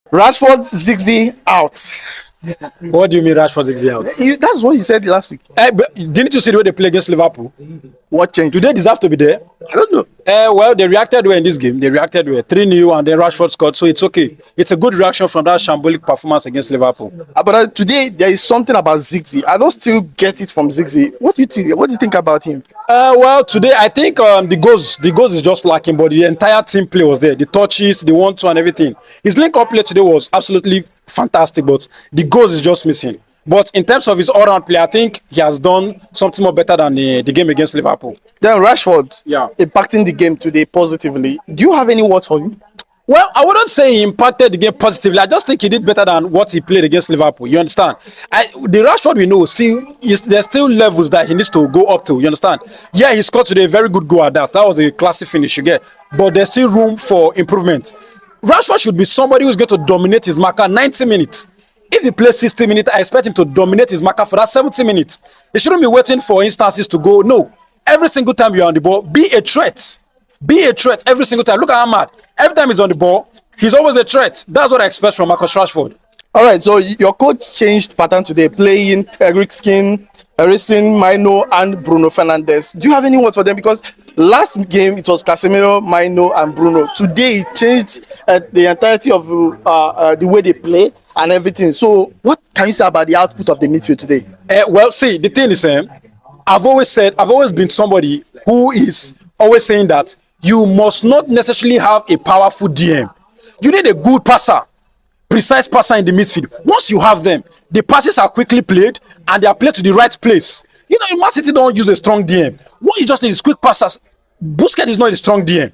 Rashford zigzag out. What do you mean Rashford is out? That's what you said last week. But didn't you see the way they play against Liverpool? What changed? Do they deserve to be there? I don't know. Well, they reacted well in this game. They reacted well. 3-0 and then Rashford scored, so it's okay. It's a good reaction from that shambolic performance against Liverpool. But today there is something about Ziggy. I don't still get it from Ziggy. What do you think? What do you think about him? Well, today I think the goals is just lacking, but the entire team play was there. The touches, the 1-2 and everything. His link-up play today was absolutely fantastic, but the goals is just missing. But in terms of his all-round play, I think he has done something more better than the game against Liverpool. Then Rashford, Yeah, impacting the game today positively. Do you have any words for him? well, I wouldn't say he impacted the game positively. I just think he did better than what he played against Liverpool. You understand? The Rashford we know there's still levels that he needs to go up to. You understand? Yeah, he scored today a very good goal at that. That was a classic finish, you get. But there's still room for improvement. Rashford should be somebody who's going to dominate his marker 90 minutes. If he plays 60 minutes, I expect him to dominate his marker for that 70 minutes. He shouldn't be waiting for instances to go. No. Every single time you're on the ball, be a threat. Be a threat every single time. Look at Ammad. Every time he's on the ball, he's always a threat. That's what I expect from Marcus Rashford. All right, so your coach changed pattern today, playing Erik, Mino, and Bruno Fernandes. Do you have any words for them? Because last game it was Casemiro, Mino, and Bruno. Today it changed the entirety of the way they play and everything. So what can you say about the output of the midfield today? Well, see, the thing is, I've always been somebody who is always saying that you must not necessarily have a powerful DM. You need a good passer, precise passer in the midfield. Once you have them, the passes are quickly played and they are played to the right place. You know, Man City don't use a strong DM. What you just need is quick passers. Busquets is not a strong DM.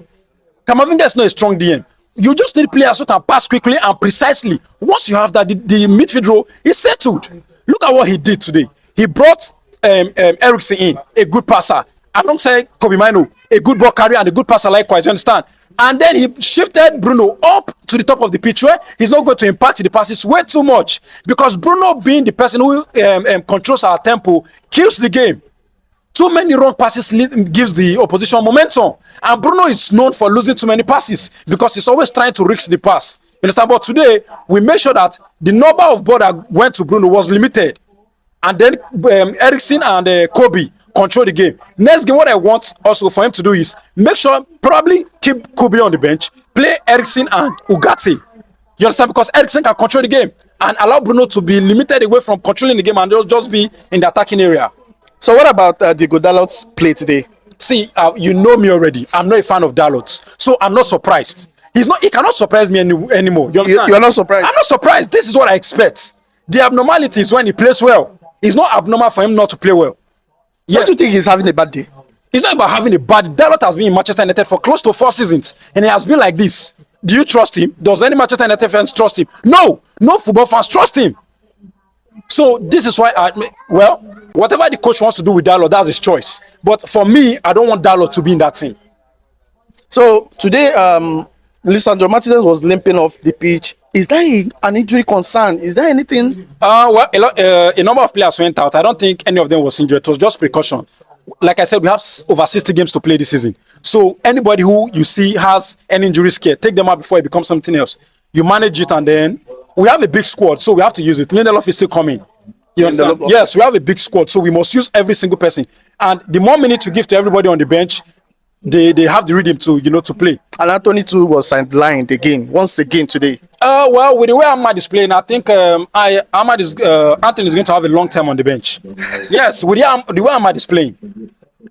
Camavinga is not a strong DM. You just need players who can pass quickly and precisely. Once you have that, the midfield row is settled. Look at what he did today. He brought Eriksen in, a good passer, alongside Kobe Mino, a good ball carrier and a good passer likewise, you understand? And then he shifted Bruno up to the top of the pitch where he's not going to impact the passes way too much, because Bruno, being the person who controls our tempo, kills the game. Too many wrong passes gives the opposition momentum, and Bruno is known for losing too many passes because he's always trying to risk the pass. You understand? But today we made sure that the number of ball that went to Bruno was limited, and then Eriksen and Kobe control the game. Next game, what I want also for him to do is make sure probably keep Kobe on the bench, play Eriksen and Ugarte. You understand? Because Eriksen can control the game and allow Bruno to be limited away from controlling the game and just be in the attacking area. So what about Diego Dalot's play today? See, you know me already. I'm not a fan of Dalot, so I'm not surprised. He cannot surprise me anymore. You understand? You're not surprised? I'm not surprised. This is what I expect. The abnormality is when he plays well. It's not abnormal for him not to play well. Yes. Don't you think he's having a bad day? It's not about having a bad day. Dalot has been in Manchester United for close to 4 seasons, and he has been like this. Do you trust him? Does any Manchester United fans trust him? No. No football fans trust him. So this is why, whatever the coach wants to do with Diallo, that's his choice. But for me, I don't want Diallo to be in that team. So today, Lisandro Martinez was limping off the pitch. Is that an injury concern? Is there anything? A number of players went out. I don't think any of them was injured. It was just precaution. Like I said, we have over 60 games to play this season. So anybody who you see has an injury scare, take them out before it becomes something else. You manage it, and then we have a big squad, so we have to use it. Lindelof is still coming. You understand? Yes, we have a big squad, so we must use every single person. And the more minutes you give to everybody on the bench, they have the rhythm to play. And Anthony too was sidelined again, once again today. Well, with the way Ammad is playing, I think Anthony is going to have a long time on the bench. Yes, with the way Ammad is playing,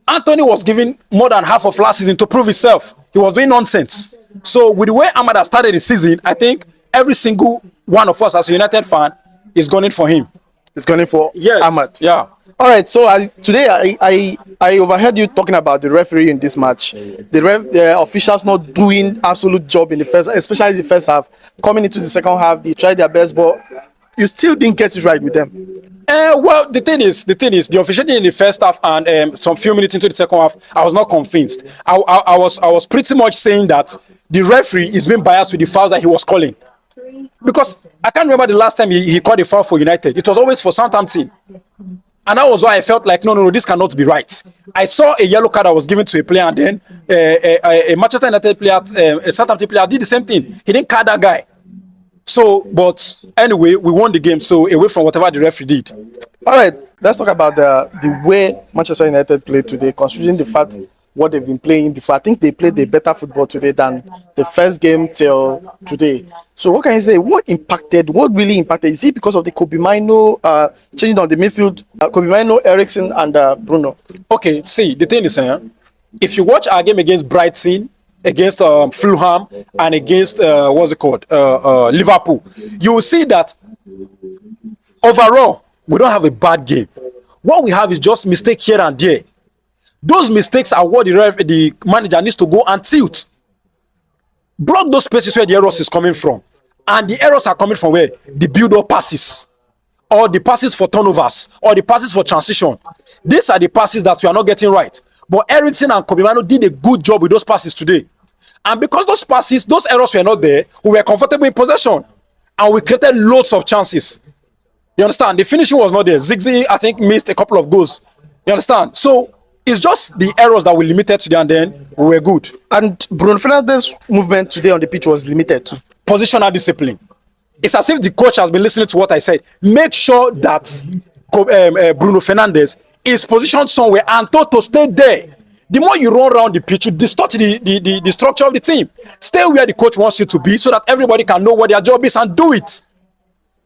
Anthony was given more than half of last season to prove himself. He was doing nonsense. So with the way Ammad has started the season, I think every single one of us as a United fan is gunning for him. It's gunning for Ammad. Yeah. All right. So today I overheard you talking about the referee in this match. The officials not doing absolute job in the first, especially the first half. Coming into the second half, they tried their best, but you still didn't get it right with them. Well, the thing is, the officiating in the first half and some few minutes into the second half, I was not convinced. I was pretty much saying that the referee is being biased with the fouls that he was calling. Because I can't remember the last time he called a foul for United. It was always for Southampton. And that was why I felt like, no, this cannot be right. I saw a yellow card that was given to a player, and then a Manchester United player, a Southampton player did the same thing. He didn't card that guy. So, but anyway, we won the game. So away from whatever the referee did. All right, let's talk about the way Manchester United played today, considering the fact what they've been playing before. I think they played a better football today than the first game till today. So what can you say? What really impacted? Is it because of the Kobe Mino changing on the midfield? Kobe Mino, Eriksen, and Bruno. Okay, see, the thing is, if you watch our game against Brighton, against Fulham, and against what's it called, Liverpool, you will see that overall we don't have a bad game. What we have is just mistake here and there. Those mistakes are what the manager needs to go and tilt. Block those spaces where the errors is coming from. And the errors are coming from where? The build-up passes, or the passes for turnovers, or the passes for transition. These are the passes that we are not getting right. But Eriksen and Kobe Mino did a good job with those passes today. And because those passes, those errors were not there, we were comfortable in possession. And we created loads of chances. You understand? The finishing was not there. Ziggy, I think, missed a couple of goals. You understand? So it's just the errors that were limited today, and then we were good. And Bruno Fernandes' movement today on the pitch was limited too. Positional discipline. It's as if the coach has been listening to what I said. Make sure that Bruno Fernandes is positioned somewhere and told to stay there. The more you run around the pitch, you distort the structure of the team. Stay where the coach wants you to be so that everybody can know what their job is and do it.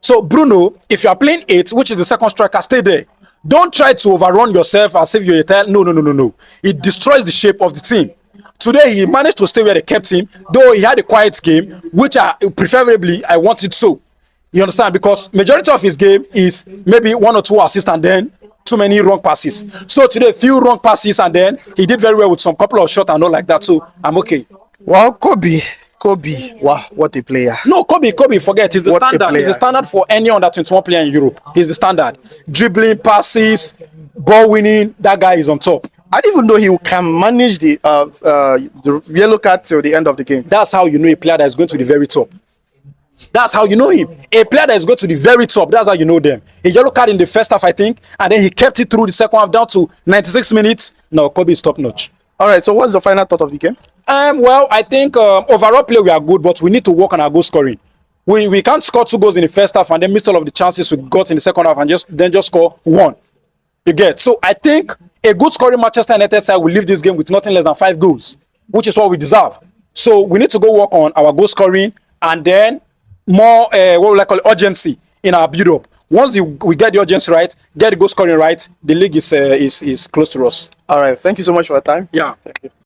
So Bruno, if you are playing 8, which is the second striker, stay there. Don't try to overrun yourself as if you're a tail. No. It destroys the shape of the team. Today, he managed to stay where they kept him, though he had a quiet game, which preferably I wanted so. You understand? Because majority of his game is maybe 1 or 2 assists and then too many wrong passes. So today, few wrong passes and then he did very well with some couple of shots and all like that. So I'm okay. Wow, Kobe, wow, what a player. No, Kobe, forget. He's the standard. He's the standard for any under 21 player in Europe. He's the standard. Dribbling, passes, ball winning, that guy is on top. And even though he can manage the yellow card till the end of the game. That's how you know a player that is going to the very top. That's how you know him. A player that is going to the very top, that's how you know them. A yellow card in the first half, I think, and then he kept it through the second half down to 96 minutes. No, Kobe is top notch. All right, so what's the final thought of the game? Well, I think overall play we are good, but we need to work on our goal scoring. We can't score 2 goals in the first half and then miss all of the chances we got in the second half and just score 1. You get? So I think a good scoring Manchester United side will leave this game with nothing less than 5 goals, which is what we deserve. So we need to go work on our goal scoring and then more what we like call urgency in our build-up. Once we get the urgency right, get the goal scoring right, the league is close to us. All right, thank you so much for your time. Yeah. Thank you.